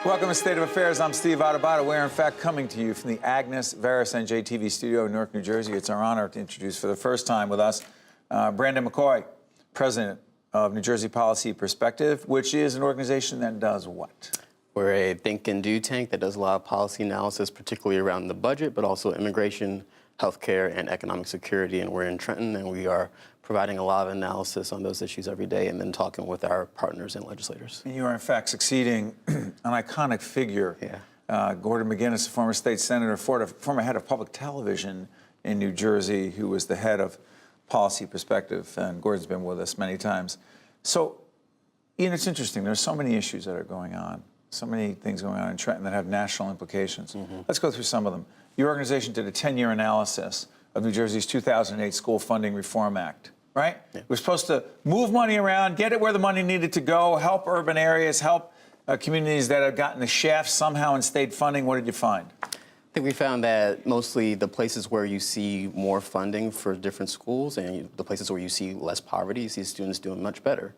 Welcome to State of Affairs. I'm Steve Adubato. We're, in fact, coming to you from the Agnes Veris NJ TV studio in Newark, New Jersey. It's our honor to introduce for the first time with us Brandon McKoy, president of New Jersey Policy Perspective, which is an organization that does what? We're a think and do tank that does a lot of policy analysis, particularly around the budget, but also immigration, healthcare, and economic security. And we're in Trenton, and we are providing a lot of analysis on those issues every day and then talking with our partners and legislators. And you are, in fact, succeeding an iconic figure. Yeah. Gordon McGinnis, a former state senator, former head of public television in New Jersey, who was the head of Policy Perspective, and Gordon's been with us many times. So, Ian, it's interesting. There's so many issues that are going on, so many things going on in Trenton that have national implications. Let's go through some of them. Your organization did a 10-year analysis of New Jersey's 2008 School Funding Reform Act, right? Yeah. We're supposed to move money around, get it where the money needed to go, help urban areas, help communities that have gotten the shaft somehow in state funding. What did you find? I think we found that mostly the places where you see more funding for different schools and the places where you see less poverty, you see students doing much better.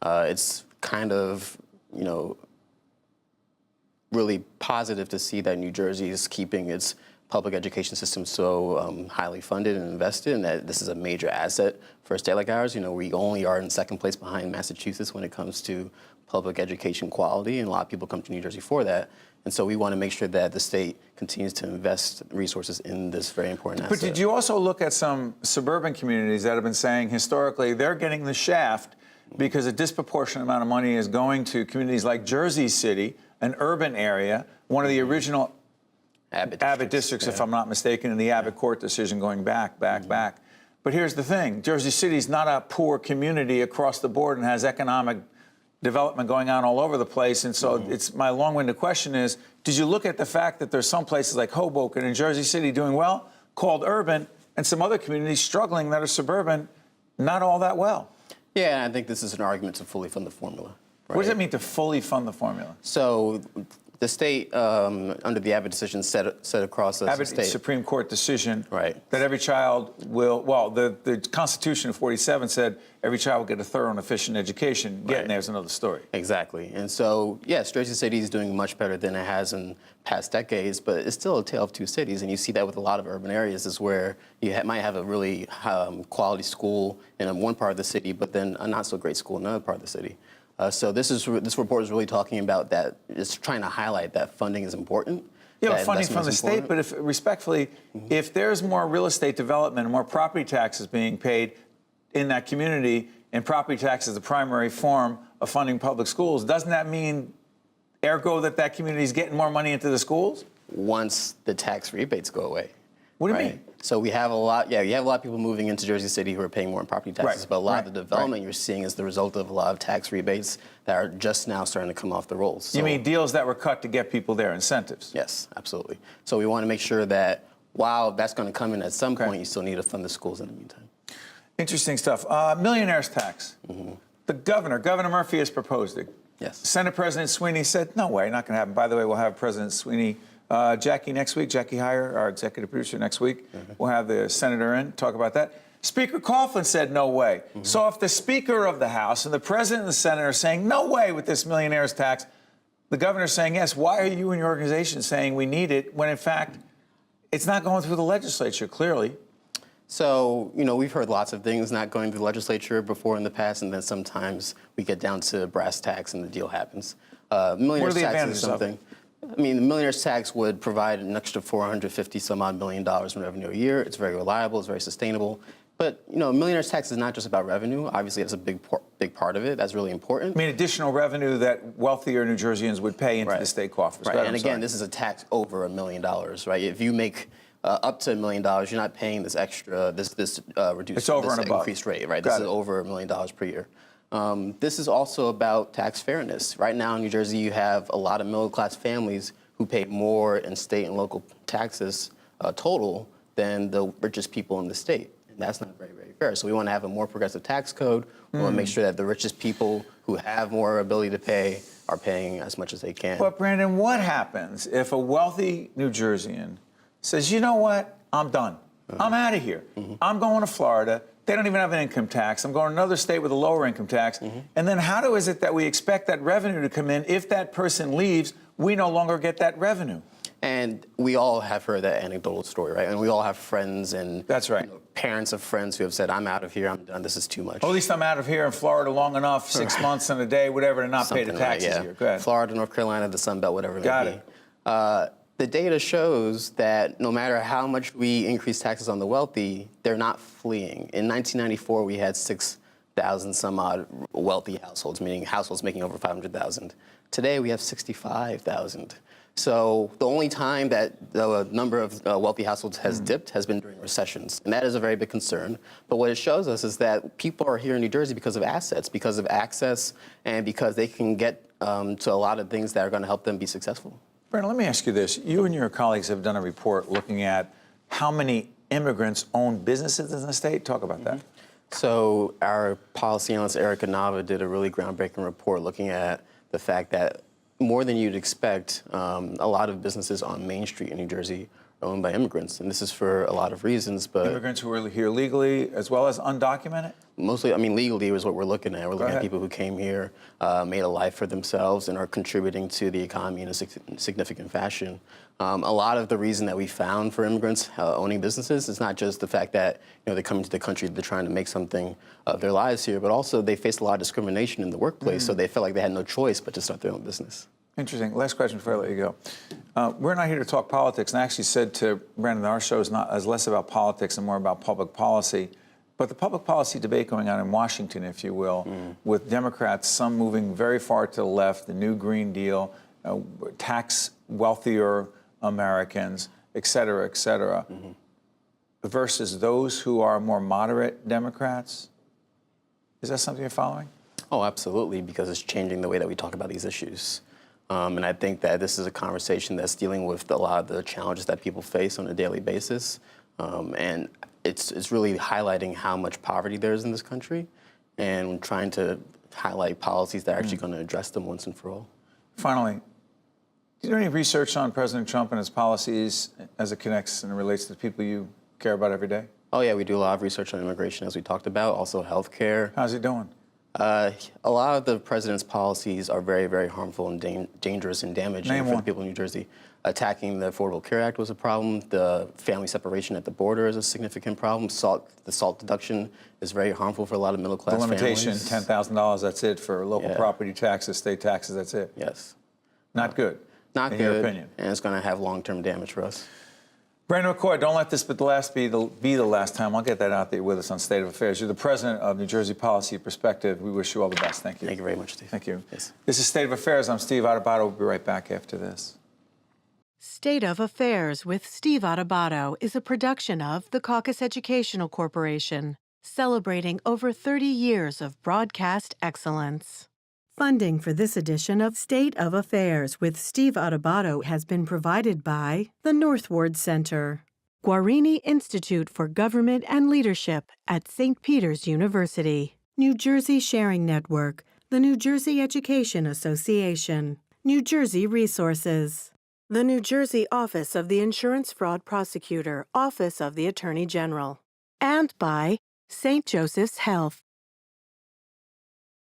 It's kind of, you know, really positive to see that New Jersey is keeping its public education system so highly funded and invested, and that this is a major asset for a state like ours. You know, we only are in second place behind Massachusetts when it comes to public education quality, and a lot of people come to New Jersey for that. And so we want to make sure that the state continues to invest resources in this very important asset. But did you also look at some suburban communities that have been saying historically they're getting the shaft because a disproportionate amount of money is going to communities like Jersey City, an urban area, one of the original Abbott districts, yeah, if I'm not mistaken, in the Abbott court decision going back. But here's the thing. Jersey City's not a poor community across the board and has economic development going on all over the place. And so it's my long-winded question is, did you look at the fact that there's some places like Hoboken and Jersey City doing well, called urban, and some other communities struggling that are suburban, not all that well? Yeah, I think this is an argument to fully fund the formula. Right? What does it mean to fully fund the formula? So the state, under the Abbott decision, set across the Abbott state Supreme Court decision, right, that every child will, well, the Constitution of 47 said every child will get a thorough and efficient education. Getting there's another story. Exactly. And so, yes, Jersey City is doing much better than it has in past decades, but it's still a tale of two cities. And you see that with a lot of urban areas is where you might have a really quality school in one part of the city, but then a not so great school in another part of the city. So this report is really talking about that. It's trying to highlight that funding is important. Yeah, funding from the state, but if respectfully, if there's more real estate development and more property taxes being paid in that community, and property tax is the primary form of funding public schools, doesn't that mean, ergo, that community is getting more money into the schools? Once the tax rebates go away. What do you mean? So we have a lot, you have a lot of people moving into Jersey City who are paying more in property taxes, but a lot of the development you're seeing is the result of a lot of tax rebates that are just now starting to come off the rolls. So, you mean deals that were cut to get people there, incentives? Yes, absolutely. So we want to make sure that while that's going to come in at some point, you still need to fund the schools in the meantime. Interesting stuff. Millionaires tax. The Governor Murphy has proposed it. Yes. Senate President Sweeney said, no way, not going to happen. By the way, we'll have President Sweeney, Jackie next week, Jackie Heyer, our executive producer next week. We'll have the senator in, talk about that. Speaker Coughlin said no way. So if the Speaker of the House and the President and the Senate are saying no way with this millionaires tax, the governor's saying yes, why are you and your organization saying we need it when in fact it's not going through the legislature, clearly? So, you know, we've heard lots of things not going to the legislature before in the past, and then sometimes we get down to brass tacks and the deal happens. Millionaires tax is something. I mean, the millionaires tax would provide an extra $450-some-odd million in revenue a year. It's very reliable. It's very sustainable. But, you know, millionaires tax is not just about revenue. Obviously, that's a big part of it. That's really important. I mean, additional revenue that wealthier New Jerseyans would pay into the state coffers. Right, and again, this is a tax over $1 million, right? If you make up to $1 million, you're not paying this extra, this reduced, it's over and above. Increased rate, right? This is over $1 million per year. This is also about tax fairness. Right now in New Jersey, you have a lot of middle-class families who pay more in state and local taxes total than the richest people in the state. And that's not very, very fair. So we want to have a more progressive tax code. We want to make sure that the richest people who have more ability to pay are paying as much as they can. But Brandon, what happens if a wealthy New Jerseyan says, you know what, I'm done. I'm out of here. I'm going to Florida. They don't even have an income tax. I'm going to another state with a lower income tax. And then how is it that we expect that revenue to come in if that person leaves we no longer get that revenue. And we all have heard that anecdotal story, right? And we all have friends and That's right. Parents of friends who have said, I'm out of here, I'm done, this is too much. Well, at least I'm out of here in Florida long enough, 6 months and a day, whatever, to not pay the taxes here. Go ahead. Florida, North Carolina, the Sun Belt, whatever it may be. Got it. The data shows that no matter how much we increase taxes on the wealthy, they're not fleeing. In 1994, we had 6,000 some odd wealthy households, meaning households making over 500,000. Today, we have 65,000. So the only time that the number of wealthy households has dipped has been during recessions, and that is a very big concern. But what it shows us is that people are here in New Jersey because of assets, because of access, and because they can get to a lot of things that are going to help them be successful. Brandon, let me ask you this. You and your colleagues have done a report looking at how many immigrants own businesses in the state. Talk about that. So our policy analyst, Erica Nava, did a really groundbreaking report looking at the fact that more than you'd expect, a lot of businesses on Main Street in New Jersey are owned by immigrants. And this is for a lot of reasons, but... Immigrants who are here legally as well as undocumented? Mostly, I mean, legally is what we're looking at. We're looking at people who came here, made a life for themselves, and are contributing to the economy in a significant fashion. A lot of the reason that we found for immigrants owning businesses is not just the fact that they come into the country, they're trying to make something of their lives here, but also they faced a lot of discrimination in the workplace, so they felt like they had no choice but to start their own business. Interesting. Last question before I let you go. We're not here to talk politics, and I actually said to Brandon, our show is not as less about politics and more about public policy. But the public policy debate going on in Washington, if you will, with Democrats, some moving very far to the left, the new Green Deal, tax wealthier Americans, et cetera, versus those who are more moderate Democrats. Is that something you're following? Oh, absolutely, because it's changing the way that we talk about these issues. And I think that this is a conversation that's dealing with a lot of the challenges that people face on a daily basis. And it's really highlighting how much poverty there is in this country and trying to highlight policies that are actually going to address them once and for all. Finally, do you do any research on President Trump and his policies as it connects and relates to the people you care about every day? Oh, yeah, we do a lot of research on immigration, as we talked about, also healthcare. How's he doing? A lot of the president's policies are very, very harmful and dangerous and damaging for the people in New Jersey. Attacking the Affordable Care Act was a problem. The family separation at the border is a significant problem. The SALT deduction is very harmful for a lot of middle-class families. The limitation, $10,000, that's it for local property taxes, state taxes, that's it. Yes. Not good. Not in good, your opinion. And it's going to have long-term damage for us. Brandon McKoy, don't let this be the last time. I'll get that out there with us on State of Affairs. You're the president of New Jersey Policy Perspective. We wish you all the best. Thank you. Thank you very much, Steve. Thank you. Yes. This is State of Affairs. I'm Steve Adubato. We'll be right back after this. State of Affairs with Steve Adubato is a production of the Caucus Educational Corporation, celebrating over 30 years of broadcast excellence. Funding for this edition of State of Affairs with Steve Adubato has been provided by the Northward Center, Guarini Institute for Government and Leadership at St. Peter's University, New Jersey Sharing Network, the New Jersey Education Association, New Jersey Resources, the New Jersey Office of the Insurance Fraud Prosecutor, Office of the Attorney General, and by St. Joseph's Health,